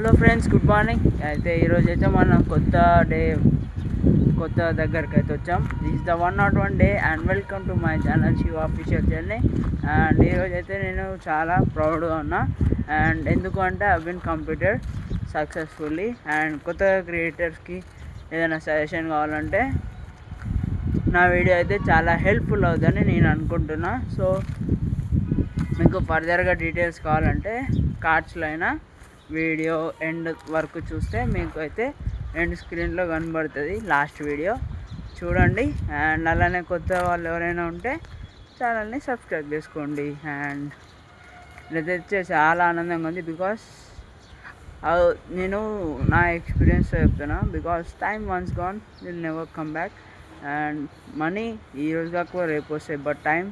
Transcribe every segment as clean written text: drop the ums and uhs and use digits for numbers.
Hello friends, good morning. అయితే ఈరోజు అయితే మనం కొత్త దగ్గరికి అయితే వచ్చాం. This is the 101 day and welcome to my channel Shiva official journey. And ఈరోజు అయితే నేను చాలా ప్రౌడ్గా ఉన్నా. అండ్ ఎందుకు అంటే I been completed successfully. And కొత్త క్రియేటర్స్కి ఏదైనా సజెషన్ కావాలంటే నా వీడియో అయితే చాలా హెల్ప్ఫుల్ అవుతుందని నేను అనుకుంటున్నా. సో మీకు ఫర్దర్గా డీటెయిల్స్ కావాలంటే కార్డ్స్లో అయినా వీడియో ఎండ్ వరకు చూస్తే మీకు అయితే ఎండ్ స్క్రీన్లో కనబడుతుంది లాస్ట్ వీడియో చూడండి. అండ్ అలానే కొత్త వాళ్ళు ఎవరైనా ఉంటే ఛానల్ని సబ్స్క్రైబ్ చేసుకోండి. అండ్ ఇదైతే చాలా ఆనందంగా ఉంది బికాస్ నేను నా ఎక్స్పీరియన్స్ చెప్తున్నా. Because time once gone will never come back. And money ఈరోజు కాకపోతే రేపు వస్తాయి, but time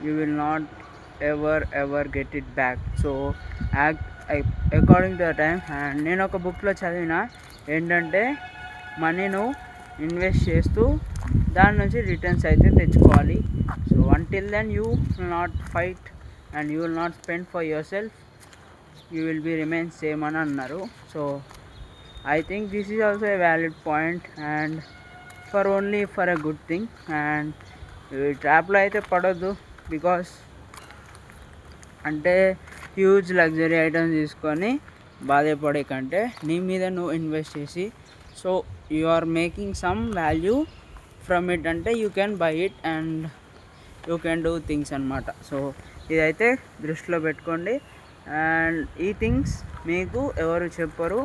you will not ever get it back. So according to the time. And నేను ఒక బుక్లో చదివిన ఏంటంటే మనీను ఇన్వెస్ట్ చేస్తూ దాని నుంచి రిటర్న్స్ అయితే తెచ్చుకోవాలి. So until then you will not fight and you will not spend for yourself, you will be remain same అని అన్నారు. So I think this is also a valid point and only for a good thing. And ఈ ట్రాప్లో అయితే పడొద్దు. Because అంటే huge luxury items తీసుకొని బాధపడే కంటే నీ మీద నువ్వు ఇన్వెస్ట్ చేసి so you are making some value from it అంటే you can buy it and you can do things అనమాట. సో ఇదైతే దృష్టిలో పెట్టుకోండి. అండ్ ఈ థింగ్స్ మీకు ఎవరు చెప్పరు.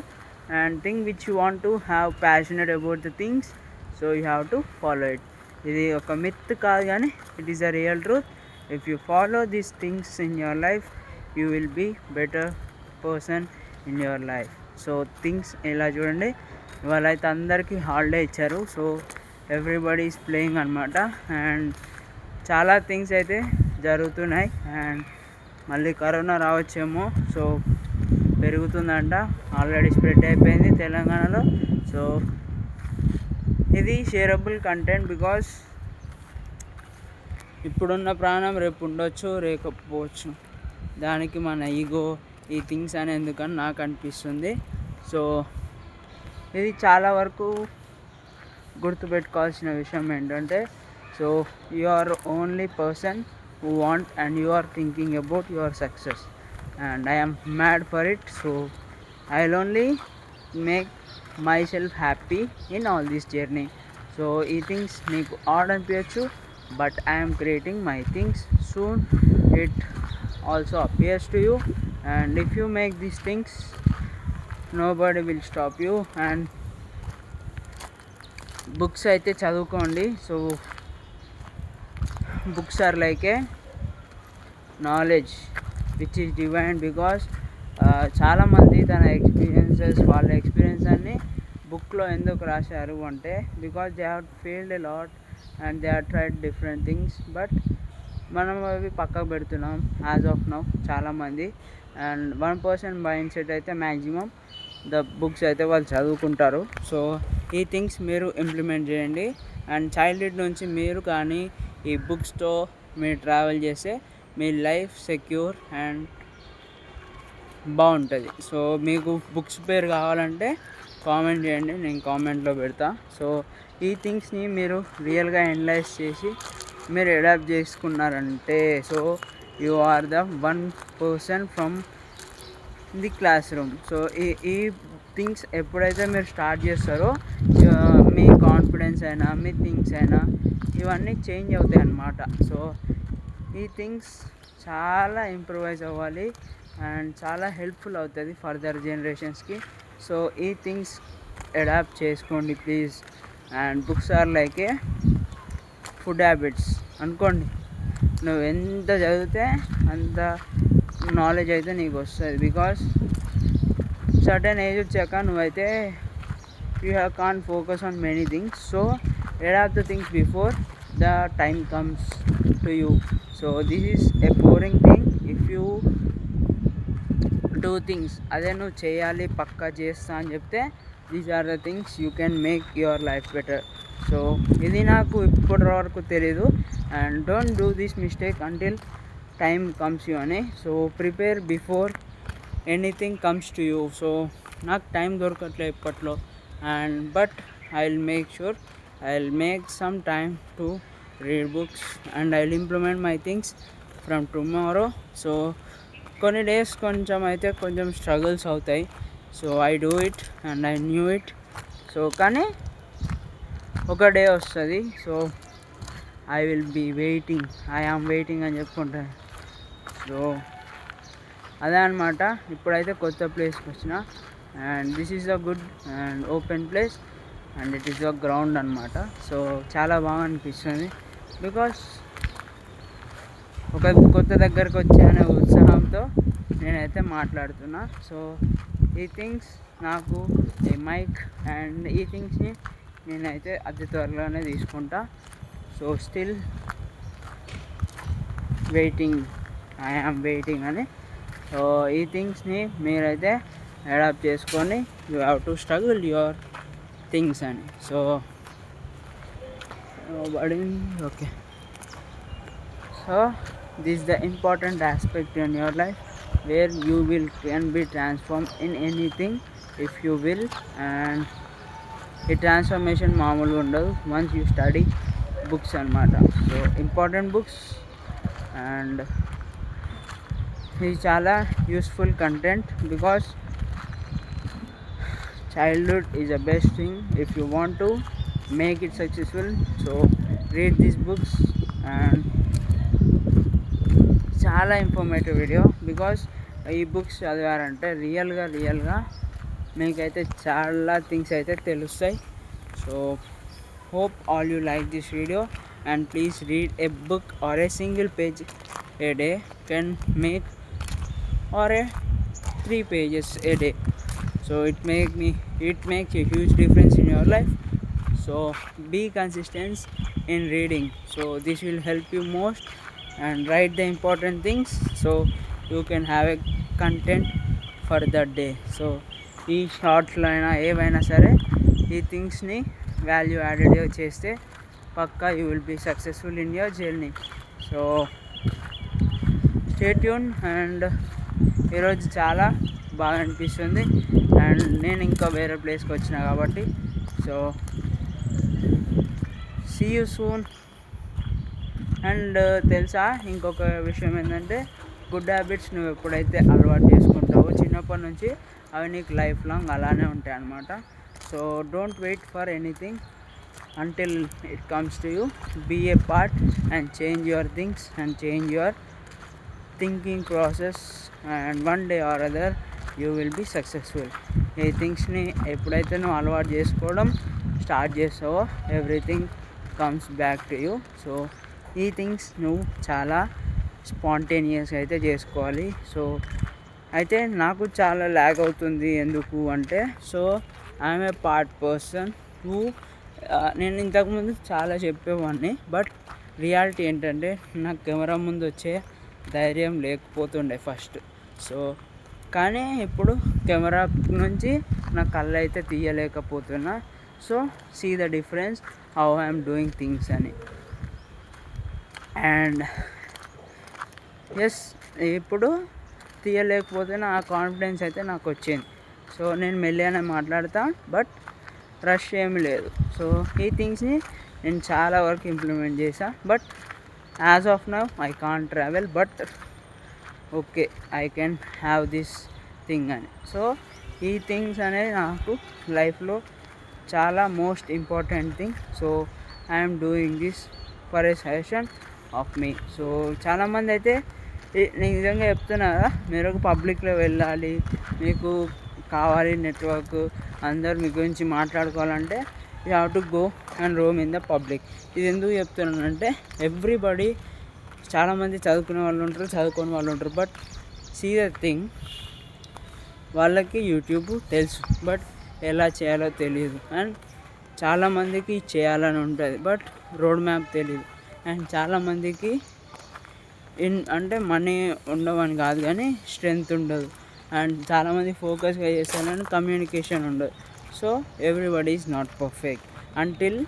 And thing which you want to have passionate about the things, so you have to follow it. ఇది ఒక మిత్ కాదు కానీ it is a real truth. If you follow these things in your life you will be better person in your life. So things ఇలా చూడండి. ఇవాళ అయితే అందరికీ holiday ఇచ్చారు. సో ఎవ్రీబడి ఈస్ ప్లేయింగ్ అనమాట. అండ్ చాలా థింగ్స్ అయితే జరుగుతున్నాయి. అండ్ మళ్ళీ కరోనా రావచ్చేమో, సో పెరుగుతుందంట. ఆల్రెడీ స్ప్రెడ్ అయిపోయింది తెలంగాణలో. సో ఇది షేరబుల్ కంటెంట్ బికాస్ ఇప్పుడున్న ప్రాణం రేపు ఉండొచ్చు, రేకపోవచ్చు. దానికి మన ఈగో ఈ థింగ్స్ అని ఎందుకని నాకు అనిపిస్తుంది. సో ఇది చాలా వరకు గుర్తుపెట్టుకోవాల్సిన విషయం ఏంటంటే so you are only person who want and you are thinking about your success and I am mad for it. So I will only make myself happy in all this journey. So ఈ things నీకు odd అనిపించచ్చు, but I am creating my things. Soon it also appears to you, and if you make these things nobody will stop you. And books అయితే చదువుకోండి. So books are like a knowledge which is divine because చాలామంది తన వాళ్ళ experience అన్ని బుక్లో ఎందుకు రాశారు అంటే because they have failed a lot and they are tried different things. But మనం అవి పక్కకు పెడుతున్నాం యాజ్ ఆఫ్ నౌ చాలామంది. అండ్ 1% మైండ్ సెట్ అయితే మ్యాక్సిమం ద బుక్స్ అయితే వాళ్ళు చదువుకుంటారు. సో ఈ థింగ్స్ మీరు ఇంప్లిమెంట్ చేయండి. అండ్ చైల్డ్హుడ్ నుంచి మీరు కానీ ఈ బుక్స్తో మీరు ట్రావెల్ చేస్తే మీ లైఫ్ సెక్యూర్ అండ్ బాగుంటుంది. సో మీకు బుక్స్ పేరు కావాలంటే కామెంట్ చేయండి, నేను కామెంట్లో పెడతా. సో ఈ థింగ్స్ని మీరు రియల్గా అనలైజ్ చేసి మీరు అడాప్ట్ చేసుకున్నారంటే so you are the 1% from the classroom. So ఈ థింగ్స్ ఎప్పుడైతే మీరు స్టార్ట్ చేస్తారో మీ కాన్ఫిడెన్స్ అయినా మీ థింగ్స్ అయినా ఇవన్నీ చేంజ్ అవుతాయి అన్నమాట. సో ఈ థింగ్స్ చాలా ఇంప్రూవైజ్ అవ్వాలి అండ్ చాలా హెల్ప్ఫుల్ అవుతుంది ఫర్దర్ జనరేషన్స్కి. సో ఈ థింగ్స్ అడాప్ట్ చేసుకోండి please. And books are like a food habits అనుకోండి. నువ్వు ఎంత చదివితే అంత నాలెడ్జ్ అయితే నీకు వస్తుంది. బికాస్ సర్టెన్ ఏజ్ వచ్చాక నువ్వైతే you have can focus on many things. So adapt the things before the time comes to you. So this is a boring thing if you do things. అదే నువ్వు చేయాలి పక్కా చేస్తా అని చెప్తే these are the things you can make your life better. So ఇది నాకు ఇప్పటి వరకు తెలీదు. And don't do this mistake until time comes you అని. So prepare before anything comes to you. So నాకు టైం దొరకట్లే ఇప్పట్లో, and but I will make sure, I will make some time to read books and I will implement my things from tomorrow. So కొన్ని days కొంచెం struggles అవుతాయి. So I do it and I knew it. So కానీ ఒక day వస్తుంది. So I will be waiting, I am waiting అని చెప్పుకుంటాను. So అదే అనమాట. ఇప్పుడైతే కొత్త ప్లేస్కి వచ్చిన, and this is a good and open place and it is a ground అనమాట. సో చాలా బాగా అనిపిస్తుంది, బికాస్ ఒక కొత్త దగ్గరకు వచ్చే అనే ఉత్సాహంతో నేనైతే మాట్లాడుతున్నా. సో ఈ థింగ్స్ నాకు ఈ మైక్ అండ్ ఈ థింగ్స్ని నేనైతే అతి త్వరలోనే తీసుకుంటా. So still waiting, I am waiting అని. సో ఈ థింగ్స్ని మీరైతే అడాప్ట్ చేసుకొని you have to struggle your things అని. So okay, so this is the important aspect in your life where you can be transformed in anything if you will, and ఈ transformation మామూలుగా ఉండదు once you study books అనమాట. So important books and ఇది చాలా useful content, because childhood is the best thing if you want to make it successful. So read these books, and చాలా informative video, because ఈ books చదివారంటే రియల్గా మీకైతే చాలా things అయితే తెలుస్తాయి. So hope all you like this video, and please read a book or a single page a day can make or a 3 pages a day. So it makes a huge difference in your life. So be consistent in reading. So this will help you most, and write the important things so you can have a content for that day. So ఈ షార్ట్స్లో అయినా ఏవైనా సరే ఈ థింగ్స్ని value added చేస్తే పక్కా you will be successful in your journey. So stay tune. And ఈరోజు చాలా బాగా అనిపిస్తుంది, అండ్ నేను ఇంకా వేరే ప్లేస్కి వచ్చిన కాబట్టి. So see you soon. And తెలుసా ఇంకొక విషయం ఏంటంటే, గుడ్ హ్యాబిట్స్ నువ్వు ఎప్పుడైతే అలవాటు చేసుకుంటావో చిన్నప్పటి నుంచి అవి నీకు లైఫ్ లాంగ్ అలానే ఉంటాయి అన్నమాట. So don't wait for anything until it comes to you. Be a part and change your things and change your thinking process, and one day or other you will be successful. ఈ థింగ్స్ని ఎప్పుడైతే నువ్వు అలవాటు చేసుకోవడం start చేస్తావో everything comes back to you. So ఈ things నువ్వు చాలా స్పాంటేనియస్గా అయితే చేసుకోవాలి. సో అయితే నాకు చాలా ల్యాగ్ అవుతుంది ఎందుకు అంటే, so I'm a part person who, నేను ఇంతకుముందు చాలా చెప్పేవాడిని, బట్ రియాలిటీ ఏంటంటే నాకు కెమెరా ముందు వచ్చే ధైర్యం లేకపోతుండే ఫస్ట్. సో కానీ ఇప్పుడు కెమెరా నుంచి నా కళ్ళు అయితే తీయలేకపోతున్నా. So see the difference how I'm doing things అని. అండ్ ఎస్, ఇప్పుడు తీయలేకపోతే ఆ కాన్ఫిడెన్స్ అయితే నాకు వచ్చింది. సో నేను మెల్లిగానే మాట్లాడతా, బట్ రష్ ఏమి లేదు. సో ఈ థింగ్స్ని నేను చాలా వరకు ఇంప్లిమెంట్ చేసా, but as of now I can't travel, but okay I can have this thing అని. సో ఈ థింగ్స్ అనేది నాకు లైఫ్లో చాలా most important thing. So I'm doing this for a suggestion of me. So చాలామంది అయితే నేను నిజంగా చెప్తున్నా కదా, మీరు పబ్లిక్లో వెళ్ళాలి, మీకు కావాలి నెట్వర్క్, అందరు మీ గురించి మాట్లాడుకోవాలంటే you have to go and Rome in the public. ఇది ఎందుకు చెప్తున్నానంటే, ఎవ్రీబడి, చాలామంది చదువుకునే వాళ్ళు ఉంటారు, చదువుకోని వాళ్ళు ఉంటారు, బట్ సీ ద థింగ్, వాళ్ళకి యూట్యూబ్ తెలుసు, బట్ ఎలా చేయాలో తెలియదు. అండ్ చాలామందికి చేయాలని ఉంటుంది, బట్ రోడ్ మ్యాప్ తెలియదు. అండ్ చాలామందికి అంటే మనీ ఉండవని కాదు కానీ స్ట్రెంగ్త్ ఉండదు. అండ్ చాలామంది ఫోకస్గా చేస్తారని కమ్యూనికేషన్ ఉండదు. So everybody is not perfect until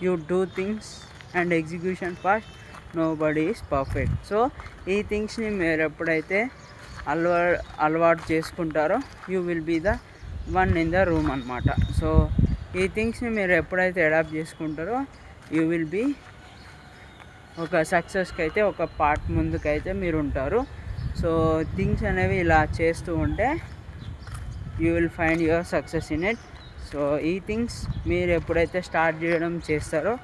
you do things and execution fast. Nobody is perfect. So ఈ థింగ్స్ని మీరు ఎప్పుడైతే అలవాటు చేసుకుంటారో you will be the one in the room అనమాట. సో ఈ థింగ్స్ని మీరు ఎప్పుడైతే అడాప్ట్ చేసుకుంటారో యూ విల్ బీ ఒక సక్సెస్కి అయితే ఒక పార్ట్ ముందుకైతే మీరు ఉంటారు. సో థింగ్స్ అనేవి ఇలా చేస్తూ ఉంటే you will find your success in it. So ఈ థింగ్స్ మీరు ఎప్పుడైతే స్టార్ట్ చేయడం చేస్తారో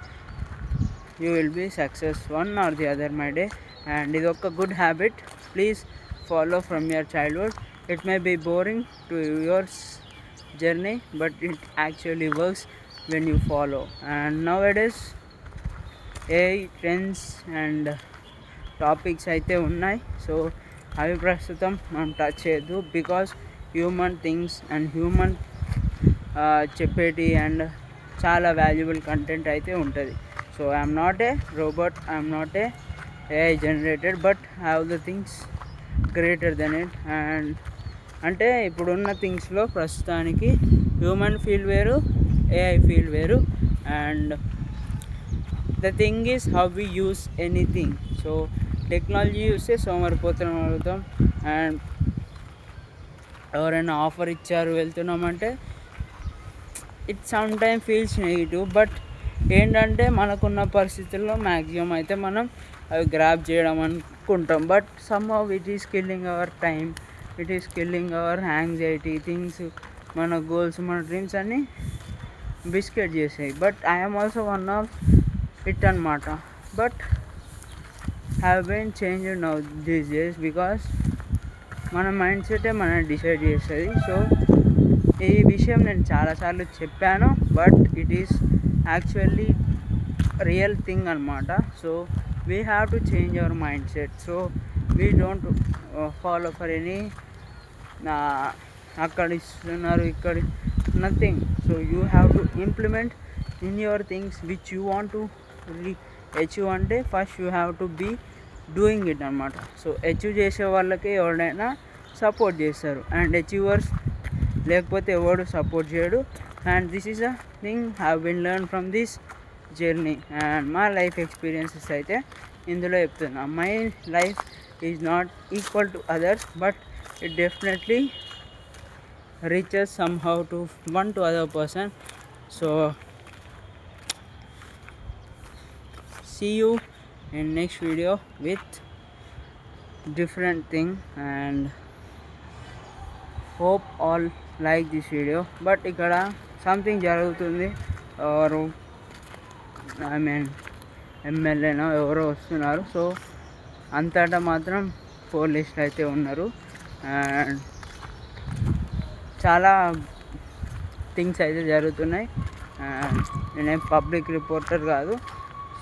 you will be success one or the other my day. And ఇది ఒక good habit, please follow from your childhood. It may be boring to your journey, but it actually works when you follow. And nowadays AI trends and topics అయితే ఉన్నాయి. So అవి ప్రస్తుతం మనం touch చేయొద్దు, because human things and human చెప్పేటి and చాలా valuable content అయితే ఉంటుంది. So I'm not a robot, I'm not a AI generated, but have the things greater than it. And అంటే ఇప్పుడున్న థింగ్స్లో ప్రస్తుతానికి హ్యూమన్ ఫీల్ వేరు, AI ఫీల్ వేరు. And the thing is how we use anything. So technology చూస్తే సోమరిపోతున్నాం అవుతాం. And ఎవరైనా ఆఫర్ ఇచ్చారు వెళ్తున్నామంటే it some time feels negative, but ఏంటంటే మనకున్న పరిస్థితుల్లో మ్యాక్సిమం అయితే మనం అవి గ్రాప్ చేయడం అనుకుంటాం. But somehow it is killing our time, it is killing our anxiety things, మన గోల్స్ మన డ్రీమ్స్ అన్నీ బిస్కెట్ చేసాయి. But I'm also one of it అనమాట. But have been changed now these days, because మన mind సెటే మనం decide చేస్తుంది. So ఈ విషయం నేను చాలాసార్లు చెప్పాను, but it is actually real thing అనమాట. So we have to change our mindset, so we don't follow for any అక్కడ ఇస్తున్నారు ఇక్కడ nothing. So you have to implement in your things which you want to achieve. అంటే first you have to be doing it అనమాట. So achieve చేసే వాళ్ళకి ఎవరైనా support చేస్తారు, and achievers లేకపోతే ఎవడు సపోర్ట్ చేయడు. And this is a thing have been learn from this journey. And మా లైఫ్ ఎక్స్పీరియన్సెస్ అయితే ఇందులో చెప్తున్నా. My life is not equal to others, but it definitely reaches somehow to one to other person. So see you in next video with different thing, and hope all like this video. But ఇక్కడ something జరుగుతుంది, ఎవరు I mean ఎమ్మెల్యేనో ఎవరో వస్తున్నారు. So అంతటా మాత్రం పోలీసులు అయితే ఉన్నారు. అండ్ చాలా థింగ్స్ అయితే జరుగుతున్నాయి. అండ్ నేనేం పబ్లిక్ రిపోర్టర్ కాదు.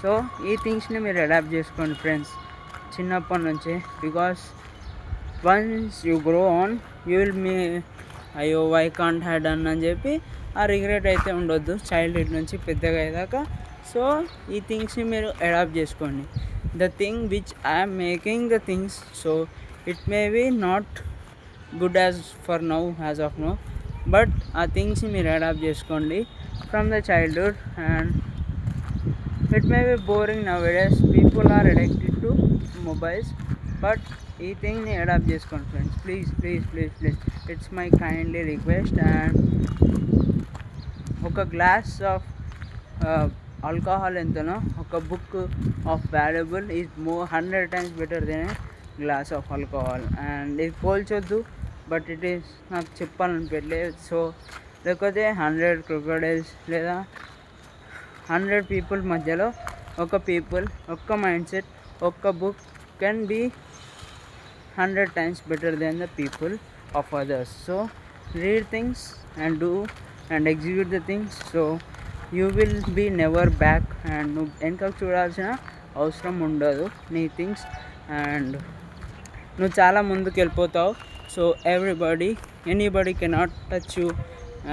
సో ఈ థింగ్స్ని మీరు అడాప్ట్ చేసుకోండి ఫ్రెండ్స్ చిన్నప్పటి నుంచే, because once you grow on you will me అయ్యో వై కాంట్ హ్యాడ్ డన్ అని చెప్పి ఆ రిగ్రెట్ అయితే ఉండొద్దు చైల్డ్హుడ్ నుంచి పెద్దగా అయ్యాక. సో ఈ థింగ్స్ని మీరు అడాప్ట్ చేసుకోండి. The thing which I'm making the things, so it may be not good as for now as of now, but ఆ థింగ్స్ని మీరు అడాప్ట్ చేసుకోండి from the childhood. And it may be boring now days, people are addicted to mobiles, but ఈ థింగ్ని adapt చేసుకోండి friends, please please please please, it's my kindly request. And ఒక glass of alcohol ఎంతనో ఒక book of valuable is 100 times better than a glass of alcohol. And ఇది పోల్చొద్దు, but it is నాకు చెప్పాలనిపించలేదు. So లేకపోతే 100 crocodiles లేదా 100 people మధ్యలో ఒక పీపుల్, ఒక్క మైండ్ సెట్, ఒక్క book can be 100 times better than the people of others. So read things and do and execute the things. So you will be never back. And నువ్వు వెనకకు చూడాల్సిన అవసరం ఉండదు నీ థింగ్స్, అండ్ నువ్వు చాలా ముందుకు వెళ్ళిపోతావు. So anybody cannot touch you.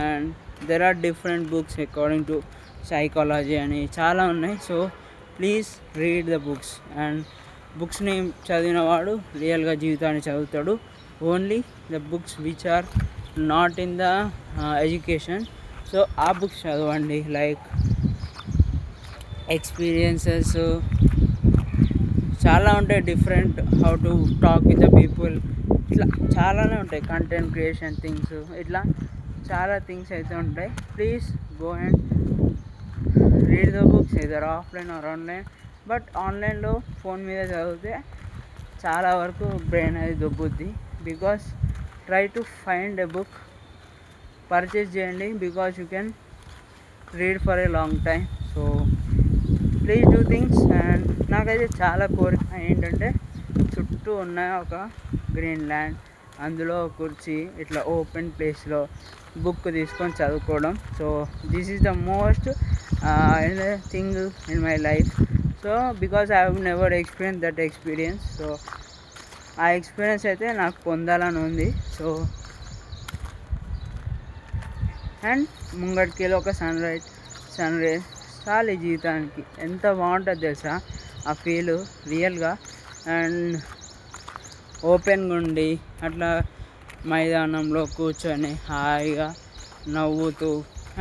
And there are different books according to psychology అని చాలా ఉన్నాయి. So please read the books. And బుక్స్ని చదివినవాడు రియల్గా జీవితాన్ని చదువుతాడు. Only the books which are not in the education, so ఆ బుక్స్ చదవండి. లైక్ ఎక్స్పీరియన్సెస్ చాలా ఉంటాయి, different, how to talk with the people. ఇట్లా చాలానే ఉంటాయి, కంటెంట్ క్రియేషన్ థింగ్స్, ఇట్లా చాలా థింగ్స్ అయితే ఉంటాయి. Please go and read the books either offline or online. But ఆన్లైన్లో ఫోన్ మీద చదివితే చాలా వరకు బ్రెయిన్ అది దొబ్బుద్ది. Because try to find a book, purchase చేయండి, because you can read for a long time. So please do things. And నాకైతే చాలా కోరిక ఏంటంటే చుట్టూ ఉన్న ఒక గ్రీన్ ల్యాండ్, అందులో కుర్చీ, ఇట్లా ఓపెన్ ప్లేస్లో బుక్ తీసుకొని చదువుకోవడం. So this is the most thing in my life. So because I have never experience that experience. So ఆ ఎక్స్పీరియన్స్ అయితే నాకు పొందాలని ఉంది. సో అండ్ ముంగటికి ఒక సన్ రైజ్ చాలు ఈ జీవితానికి. ఎంత బాగుంటుంది తెలుసా ఆ ఫీలు రియల్గా. అండ్ ఓపెన్గా ఉండి అట్లా మైదానంలో కూర్చొని హాయిగా నవ్వుతూ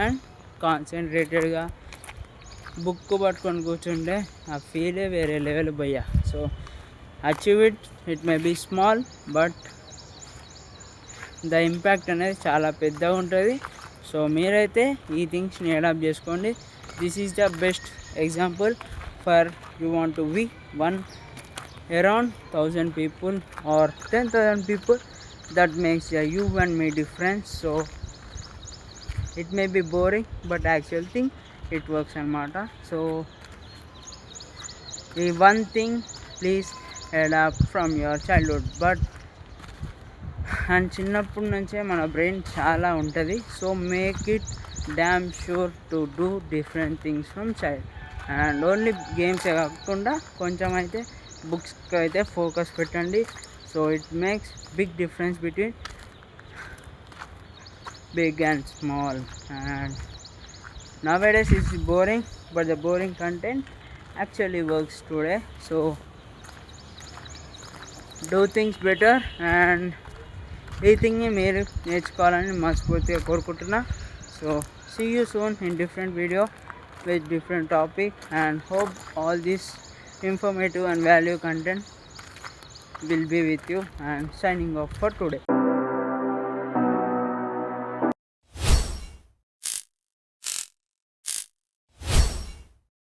అండ్ కాన్సన్ట్రేటెడ్గా బుక్ పట్టుకొని కూర్చుంటే ఆ ఫీలే వేరే లెవెల్ భయ్యా. So achieve it may be small, but the impact అనేది చాలా పెద్దగా ఉంటుంది. సో మీరైతే ఈ థింగ్స్ని అడాప్ట్ చేసుకోండి. This is the best example for you want to be one around 1000 people or 10,000 people. That makes you and me difference. So it may be boring, but actual thing it works anamata. So the one thing please adapt from your childhood. But and చిన్నప్పటి నుంచే మన brain చాలా ఉంటుంది. So make it damn sure to do different things from child. And only గేమ్సే కాకుండా కొంచెం అయితే బుక్స్కి అయితే ఫోకస్ పెట్టండి. So it makes big difference between big and small. And nowadays it's boring, but the boring content actually works today. So do things better. And ఈ థింగ్ని మీరు నేర్చుకోవాలని మనస్ఫూర్తిగా కోరుకుంటున్నా. So see you soon in different video with different topic, and hope all this informative and value content will be with you. And signing off for today.